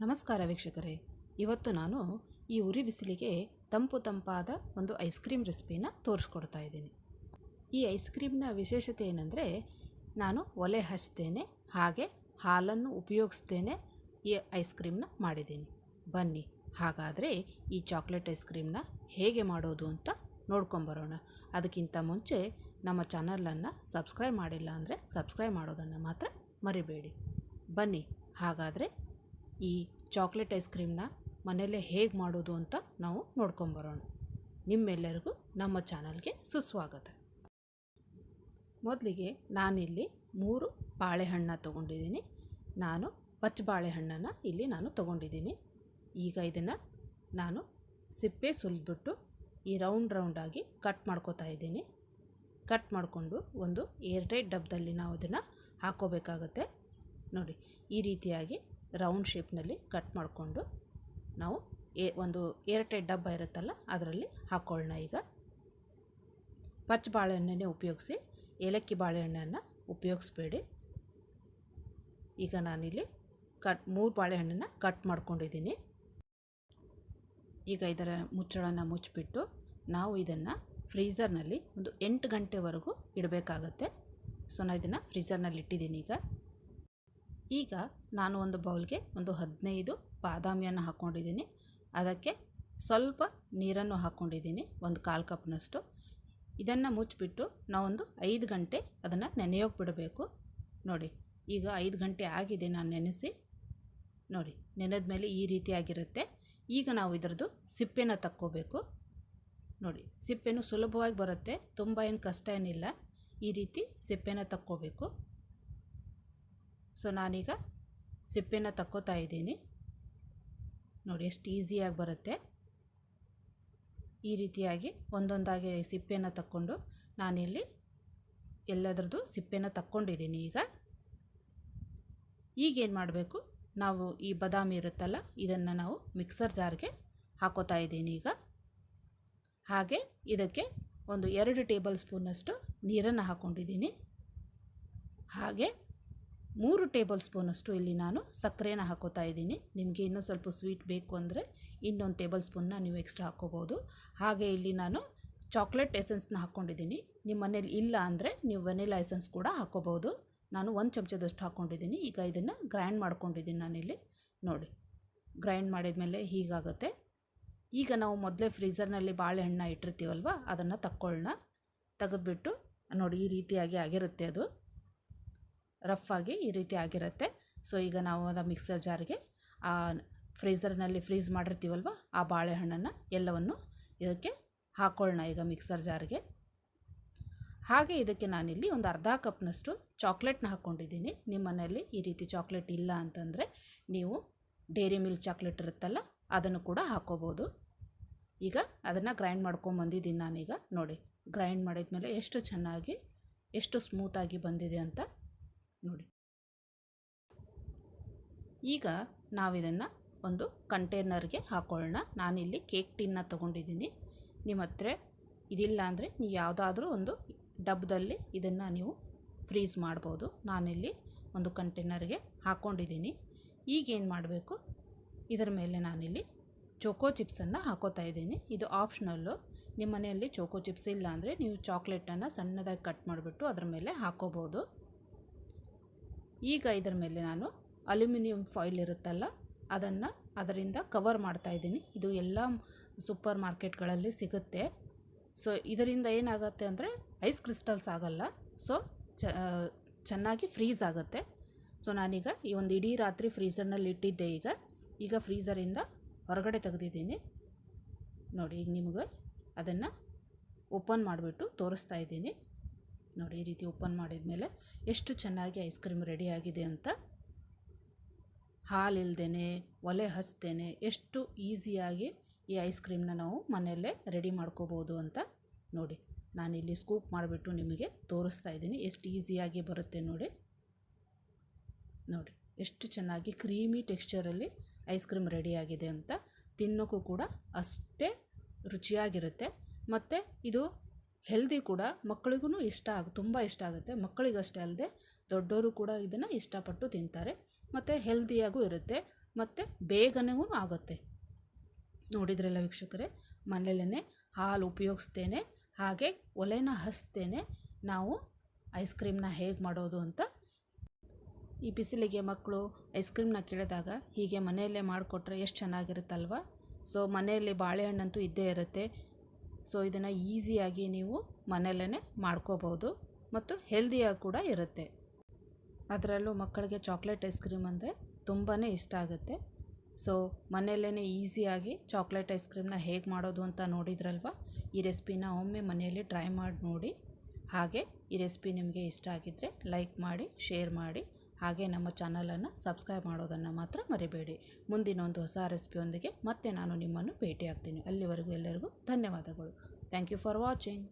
ನಮಸ್ಕಾರ ವೀಕ್ಷಕರೇ, ಇವತ್ತು ನಾನು ಈ ಉರಿ ಬಿಸಿಲಿಗೆ ತಂಪಾದ ಒಂದು ಐಸ್ ಕ್ರೀಮ್ ರೆಸಿಪಿನ ತೋರಿಸ್ಕೊಡ್ತಾ ಇದ್ದೀನಿ. ಈ ಐಸ್ ಕ್ರೀಮ್ನ ವಿಶೇಷತೆ ಏನಂದರೆ, ನಾನು ಒಲೆ ಹಚ್ತೇನೆ ಹಾಗೆ ಹಾಲನ್ನು ಉಪಯೋಗಿಸ್ತೇನೆ ಈ ಐಸ್ ಕ್ರೀಮ್ನ ಮಾಡಿದ್ದೀನಿ. ಬನ್ನಿ ಹಾಗಾದರೆ ಈ ಚಾಕ್ಲೇಟ್ ಐಸ್ ಕ್ರೀಮ್ನ ಹೇಗೆ ಮಾಡೋದು ಅಂತ ನೋಡ್ಕೊಂಬರೋಣ. ಅದಕ್ಕಿಂತ ಮುಂಚೆ ನಮ್ಮ ಚಾನಲನ್ನು ಸಬ್ಸ್ಕ್ರೈಬ್ ಮಾಡಿಲ್ಲ ಅಂದರೆ ಸಬ್ಸ್ಕ್ರೈಬ್ ಮಾಡೋದನ್ನು ಮಾತ್ರ ಮರಿಬೇಡಿ. ಬನ್ನಿ ಹಾಗಾದರೆ ಈ ಚಾಕ್ಲೇಟ್ ಐಸ್ ಕ್ರೀಮ್ನ ಮನೆಯಲ್ಲೇ ಹೇಗೆ ಮಾಡೋದು ಅಂತ ನಾವು ನೋಡ್ಕೊಂಬರೋಣ. ನಿಮ್ಮೆಲ್ಲರಿಗೂ ನಮ್ಮ ಚಾನಲ್ಗೆ ಸುಸ್ವಾಗತ. ಮೊದಲಿಗೆ ನಾನಿಲ್ಲಿ 3 ಬಾಳೆಹಣ್ಣು ತೊಗೊಂಡಿದ್ದೀನಿ. ನಾನು ಪಚ್ಚ ಬಾಳೆಹಣ್ಣನ್ನು ಇಲ್ಲಿ ನಾನು ತೊಗೊಂಡಿದ್ದೀನಿ. ಈಗ ಇದನ್ನು ನಾನು ಸಿಪ್ಪೆ ಸುಲಿದ್ಬಿಟ್ಟು ಈ ರೌಂಡಾಗಿ ಕಟ್ ಮಾಡ್ಕೋತಾ ಇದ್ದೀನಿ. ಕಟ್ ಮಾಡಿಕೊಂಡು ಒಂದು ಏರ್ಟೈಟ್ ಡಬ್ಬದಲ್ಲಿ ನಾವು ಇದನ್ನು ಹಾಕ್ಕೋಬೇಕಾಗತ್ತೆ. ನೋಡಿ, ಈ ರೀತಿಯಾಗಿ ರೌಂಡ್ ಶೇಪ್ನಲ್ಲಿ ಕಟ್ ಮಾಡಿಕೊಂಡು ನಾವು ಒಂದು ಏರ್ಟೈಟ್ ಡಬ್ಬ ಇರುತ್ತಲ್ಲ ಅದರಲ್ಲಿ ಹಾಕ್ಕೊಳ್ಳೋಣ. ಈಗ ಪಚ್ಚ ಬಾಳೆಹಣ್ಣನ್ನೇ ಉಪಯೋಗಿಸಿ, ಏಲಕ್ಕಿ ಬಾಳೆಹಣ್ಣನ್ನು ಉಪಯೋಗಿಸ್ಬೇಡಿ. ಈಗ ನಾನಿಲ್ಲಿ 3 ಬಾಳೆಹಣ್ಣನ್ನು ಕಟ್ ಮಾಡ್ಕೊಂಡಿದ್ದೀನಿ. ಈಗ ಇದರ ಮುಚ್ಚಳನ ಮುಚ್ಚಿಬಿಟ್ಟು ನಾವು ಇದನ್ನು ಫ್ರೀಝರ್ನಲ್ಲಿ ಒಂದು 8 ಗಂಟೆವರೆಗೂ ಇಡಬೇಕಾಗತ್ತೆ. ಸೊ ನಾನು ಇದನ್ನು ಫ್ರೀಝರ್ನಲ್ಲಿ ಇಟ್ಟಿದ್ದೀನಿ. ಈಗ ನಾನು ಒಂದು ಬೌಲ್ಗೆ ಒಂದು 15 ಬಾದಾಮಿಯನ್ನು ಹಾಕ್ಕೊಂಡಿದ್ದೀನಿ. ಅದಕ್ಕೆ ಸ್ವಲ್ಪ ನೀರನ್ನು ಹಾಕ್ಕೊಂಡಿದ್ದೀನಿ, ಒಂದು 1/4 ಕಪ್ನಷ್ಟು. ಇದನ್ನು ಮುಚ್ಚಿಬಿಟ್ಟು ನಾವೊಂದು 5 ಗಂಟೆ ಅದನ್ನು ನೆನೆಯೋಕೆ ಬಿಡಬೇಕು. ನೋಡಿ, ಈಗ 5 ಗಂಟೆ ಆಗಿದೆ ನಾನು ನೆನೆಸಿ. ನೋಡಿ, ನೆನೆದ ಮೇಲೆ ಈ ರೀತಿಯಾಗಿರುತ್ತೆ. ಈಗ ನಾವು ಇದರದ್ದು ಸಿಪ್ಪೆನ ತಕ್ಕೋಬೇಕು. ನೋಡಿ, ಸಿಪ್ಪೆನೂ ಸುಲಭವಾಗಿ ಬರುತ್ತೆ, ತುಂಬ ಏನು ಕಷ್ಟ ಏನಿಲ್ಲ. ಈ ರೀತಿ ಸಿಪ್ಪೆನ ತಕ್ಕೋಬೇಕು. ಸೊ ನಾನೀಗ ಸಿಪ್ಪೆನ ತಕ್ಕೋತಾ ಇದ್ದೀನಿ. ನೋಡಿ, ಎಷ್ಟು ಈಸಿಯಾಗಿ ಬರುತ್ತೆ. ಈ ರೀತಿಯಾಗಿ ಒಂದೊಂದಾಗಿ ಸಿಪ್ಪೆನ ತಕ್ಕೊಂಡು ನಾನಿಲ್ಲಿ ಎಲ್ಲದರದ್ದು ಸಿಪ್ಪೆನ ತಕ್ಕೊಂಡಿದ್ದೀನಿ. ಈಗೇನು ಮಾಡಬೇಕು, ನಾವು ಈ ಬಾದಾಮಿ ಇರುತ್ತಲ್ಲ ಇದನ್ನು ನಾವು ಮಿಕ್ಸರ್ ಜಾರ್ಗೆ ಹಾಕೋತಾ ಇದ್ದೀನಿ. ಹಾಗೆ ಇದಕ್ಕೆ ಒಂದು 2 ಟೇಬಲ್ ಸ್ಪೂನಷ್ಟು ನೀರನ್ನು ಹಾಕ್ಕೊಂಡಿದ್ದೀನಿ. ಹಾಗೆ 3 ಟೇಬಲ್ ಸ್ಪೂನಷ್ಟು ಇಲ್ಲಿ ನಾನು ಸಕ್ಕರೆನ ಹಾಕೋತಾ ಇದ್ದೀನಿ. ನಿಮಗೆ ಇನ್ನೂ ಸ್ವಲ್ಪ ಸ್ವೀಟ್ ಬೇಕು ಅಂದರೆ ಇನ್ನೊಂದು ಟೇಬಲ್ ಸ್ಪೂನ್ನ ನೀವು ಎಕ್ಸ್ಟ್ರಾ ಹಾಕ್ಕೋಬೋದು. ಹಾಗೆ ಇಲ್ಲಿ ನಾನು ಚಾಕ್ಲೇಟ್ ಎಸೆನ್ಸ್ನ ಹಾಕ್ಕೊಂಡಿದ್ದೀನಿ. ನಿಮ್ಮ ಮನೇಲಿ ಇಲ್ಲ ಅಂದರೆ ನೀವು ವೆನಿಲಾ ಎಸೆನ್ಸ್ ಕೂಡ ಹಾಕ್ಕೋಬೋದು. ನಾನು 1 ಚಮಚದಷ್ಟು ಹಾಕ್ಕೊಂಡಿದ್ದೀನಿ. ಈಗ ಇದನ್ನು ಗ್ರೈಂಡ್ ಮಾಡ್ಕೊಂಡಿದ್ದೀನಿ ನಾನಿಲ್ಲಿ. ನೋಡಿ, ಗ್ರೈಂಡ್ ಮಾಡಿದ್ಮೇಲೆ ಹೀಗಾಗುತ್ತೆ. ಈಗ ನಾವು ಮೊದಲೇ ಫ್ರೀಝರ್ನಲ್ಲಿ ಬಾಳೆಹಣ್ಣು ಇಟ್ಟಿರ್ತೀವಲ್ವ, ಅದನ್ನು ತೆಗೆದುಬಿಟ್ಟು ನೋಡಿ, ಈ ರೀತಿಯಾಗಿ ಆಗಿರುತ್ತೆ. ಅದು ರಫ್ ಆಗಿ ಈ ರೀತಿ ಆಗಿರುತ್ತೆ. ಸೊ ಈಗ ನಾವು ಅದು ಮಿಕ್ಸರ್ ಜಾರ್ಗೆ ಆ ಫ್ರೀಝರ್ನಲ್ಲಿ ಫ್ರೀಸ್ ಮಾಡಿರ್ತೀವಲ್ವ ಆ ಬಾಳೆಹಣ್ಣನ್ನು ಎಲ್ಲವನ್ನು ಇದಕ್ಕೆ ಹಾಕ್ಕೊಳ್ಳೋಣ. ಈಗ ಮಿಕ್ಸರ್ ಜಾರ್ಗೆ ಹಾಗೆ ಇದಕ್ಕೆ ನಾನಿಲ್ಲಿ ಒಂದು 1/2 ಕಪ್ನಷ್ಟು ಚಾಕ್ಲೇಟ್ನ ಹಾಕ್ಕೊಂಡಿದ್ದೀನಿ. ನಿಮ್ಮ ಮನೆಯಲ್ಲಿ ಈ ರೀತಿ ಚಾಕ್ಲೇಟ್ ಇಲ್ಲ ಅಂತಂದರೆ ನೀವು ಡೈರಿ ಮಿಲ್ಕ್ ಚಾಕ್ಲೇಟ್ ಇರುತ್ತಲ್ಲ ಅದನ್ನು ಕೂಡ ಹಾಕ್ಕೋಬೋದು. ಈಗ ಅದನ್ನು ಗ್ರೈಂಡ್ ಮಾಡ್ಕೊಂಬಂದಿದ್ದೀನಿ ನಾನೀಗ. ನೋಡಿ, ಗ್ರೈಂಡ್ ಮಾಡಿದ್ಮೇಲೆ ಎಷ್ಟು ಚೆನ್ನಾಗಿ ಎಷ್ಟು ಸ್ಮೂತಾಗಿ ಬಂದಿದೆ ಅಂತ ನೋಡಿ. ಈಗ ನಾವಿದನ್ನು ಒಂದು ಕಂಟೈನರ್ಗೆ ಹಾಕ್ಕೊಳ್ಳೋಣ. ನಾನಿಲ್ಲಿ ಕೇಕ್ ಟಿನ್ನ ತೊಗೊಂಡಿದ್ದೀನಿ. ನಿಮ್ಮ ಹತ್ರ ಇದಿಲ್ಲ ಅಂದರೆ ನೀವು ಯಾವುದಾದ್ರೂ ಒಂದು ಡಬ್ಬದಲ್ಲಿ ಇದನ್ನು ನೀವು ಫ್ರೀಸ್ ಮಾಡ್ಬೋದು. ನಾನಿಲ್ಲಿ ಒಂದು ಕಂಟೈನರ್ಗೆ ಹಾಕ್ಕೊಂಡಿದ್ದೀನಿ. ಈಗೇನು ಮಾಡಬೇಕು, ಇದರ ಮೇಲೆ ನಾನಿಲ್ಲಿ ಚೋಕೋ ಚಿಪ್ಸನ್ನು ಹಾಕೋತಾ ಇದ್ದೀನಿ. ಇದು ಆಪ್ಷನಲ್ಲು. ನಿಮ್ಮ ಮನೆಯಲ್ಲಿ ಚೋಕೋ ಚಿಪ್ಸ್ ಇಲ್ಲ ಅಂದರೆ ನೀವು ಚಾಕ್ಲೇಟನ್ನು ಸಣ್ಣದಾಗಿ ಕಟ್ ಮಾಡಿಬಿಟ್ಟು ಅದರ ಮೇಲೆ ಹಾಕ್ಕೋಬೋದು. ಈಗ ಇದರ ಮೇಲೆ ನಾನು ಅಲ್ಯೂಮಿನಿಯಂ ಫಾಯಿಲ್ ಇರುತ್ತಲ್ಲ ಅದರಿಂದ ಕವರ್ ಮಾಡ್ತಾ ಇದ್ದೀನಿ. ಇದು ಎಲ್ಲ ಸೂಪರ್ ಮಾರ್ಕೆಟ್ಗಳಲ್ಲಿ ಸಿಗುತ್ತೆ. ಸೊ ಇದರಿಂದ ಏನಾಗುತ್ತೆ ಅಂದರೆ ಐಸ್ ಕ್ರಿಸ್ಟಲ್ಸ್ ಆಗಲ್ಲ. ಸೊ ಚೆನ್ನಾಗಿ ಫ್ರೀಸ್ ಆಗುತ್ತೆ. ಸೊ ನಾನೀಗ ಈ ಒಂದು ಇಡೀ ರಾತ್ರಿ ಫ್ರೀಝರ್ನಲ್ಲಿ ಇಟ್ಟಿದ್ದೆ. ಈಗ ಫ್ರೀಝರಿಂದ ಹೊರಗಡೆ ತೆಗೆದಿದ್ದೀನಿ. ನೋಡಿ, ಈಗ ನಿಮಗೆ ಅದನ್ನು ಓಪನ್ ಮಾಡಿಬಿಟ್ಟು ತೋರಿಸ್ತಾ ಇದ್ದೀನಿ. ನೋಡಿ, ಈ ರೀತಿ ಓಪನ್ ಮಾಡಿದ ಮೇಲೆ ಎಷ್ಟು ಚೆನ್ನಾಗಿ ಐಸ್ ಕ್ರೀಮ್ ರೆಡಿಯಾಗಿದೆ ಅಂತ. ಹಾಲಿಲ್ದೇ ಒಲೆ ಹಚ್ತೇನೆ ಎಷ್ಟು ಈಸಿಯಾಗಿ ಈ ಐಸ್ ಕ್ರೀಮ್ನ ನಾವು ಮನೆಯಲ್ಲೇ ರೆಡಿ ಮಾಡ್ಕೋಬೋದು ಅಂತ. ನೋಡಿ, ನಾನಿಲ್ಲಿ ಸ್ಕೂಪ್ ಮಾಡಿಬಿಟ್ಟು ನಿಮಗೆ ತೋರಿಸ್ತಾ ಇದ್ದೀನಿ ಎಷ್ಟು ಈಸಿಯಾಗಿ ಬರುತ್ತೆ. ನೋಡಿ ಎಷ್ಟು ಚೆನ್ನಾಗಿ ಕ್ರೀಮಿ ಟೆಕ್ಸ್ಚರಲ್ಲಿ ಐಸ್ ಕ್ರೀಮ್ ರೆಡಿಯಾಗಿದೆ ಅಂತ. ತಿನ್ನೋಕ್ಕೂ ಕೂಡ ಅಷ್ಟೇ ರುಚಿಯಾಗಿರುತ್ತೆ. ಮತ್ತು ಇದು ಹೆಲ್ದಿ ಕೂಡ, ಮಕ್ಕಳಿಗೂ ತುಂಬ ಇಷ್ಟ ಆಗುತ್ತೆ. ಮಕ್ಕಳಿಗಷ್ಟೇ ಅಲ್ಲದೆ ದೊಡ್ಡವರು ಕೂಡ ಇದನ್ನು ಇಷ್ಟಪಟ್ಟು ತಿಂತಾರೆ. ಮತ್ತು ಹೆಲ್ದಿಯಾಗೂ ಇರುತ್ತೆ. ಮತ್ತು ಬೇಗನೂ ಆಗುತ್ತೆ. ನೋಡಿದ್ರಲ್ಲ ವೀಕ್ಷಕರೇ, ಮನೆಯಲ್ಲೇ ಹಾಲು ಉಪಯೋಗಿಸ್ತೇನೆ ಹಾಗೆ ಒಲೆನ ಹಚ್ತೇನೆ ನಾವು ಐಸ್ ಕ್ರೀಮ್ನ ಹೇಗೆ ಮಾಡೋದು ಅಂತ. ಈ ಬಿಸಿಲಿಗೆ ಮಕ್ಕಳು ಐಸ್ ಕ್ರೀಮ್ನ ಕೇಳಿದಾಗ ಹೀಗೆ ಮನೆಯಲ್ಲೇ ಮಾಡಿಕೊಟ್ರೆ ಎಷ್ಟು ಚೆನ್ನಾಗಿರುತ್ತಲ್ವ. ಸೊ ಮನೆಯಲ್ಲಿ ಬಾಳೆಹಣ್ಣಂತೂ ಇದ್ದೇ ಇರುತ್ತೆ. ಸೊ ಇದನ್ನು ಈಸಿಯಾಗಿ ನೀವು ಮನೆಯಲ್ಲೇ ಮಾಡ್ಕೋಬೋದು ಮತ್ತು ಹೆಲ್ದಿಯಾಗಿ ಕೂಡ ಇರುತ್ತೆ. ಅದರಲ್ಲೂ ಮಕ್ಕಳಿಗೆ ಚಾಕ್ಲೇಟ್ ಐಸ್ ಕ್ರೀಮ್ ಅಂದರೆ ತುಂಬಾ ಇಷ್ಟ ಆಗುತ್ತೆ. ಸೊ ಮನೆಯಲ್ಲೇ ಈಸಿಯಾಗಿ ಚಾಕ್ಲೇಟ್ ಐಸ್ ಕ್ರೀಮ್ನ ಹೇಗೆ ಮಾಡೋದು ಅಂತ ನೋಡಿದ್ರಲ್ವ. ಈ ರೆಸಿಪಿನ ಒಮ್ಮೆ ಮನೆಯಲ್ಲಿ ಟ್ರೈ ಮಾಡಿ ನೋಡಿ. ಹಾಗೆ ಈ ರೆಸಿಪಿ ನಿಮಗೆ ಇಷ್ಟ ಆಗಿದ್ದರೆ ಲೈಕ್ ಮಾಡಿ, ಶೇರ್ ಮಾಡಿ, ಹಾಗೆ ನಮ್ಮ ಚಾನಲನ್ನು ಸಬ್ಸ್ಕ್ರೈಬ್ ಮಾಡೋದನ್ನು ಮಾತ್ರ ಮರಿಬೇಡಿ. ಮುಂದಿನ ಒಂದು ಹೊಸ ರೆಸಿಪಿಯೊಂದಿಗೆ ಮತ್ತೆ ನಾನು ನಿಮ್ಮನ್ನು ಭೇಟಿ ಆಗ್ತೀನಿ. ಅಲ್ಲಿವರೆಗೂ ಎಲ್ಲರಿಗೂ ಧನ್ಯವಾದಗಳು. Thank you for watching.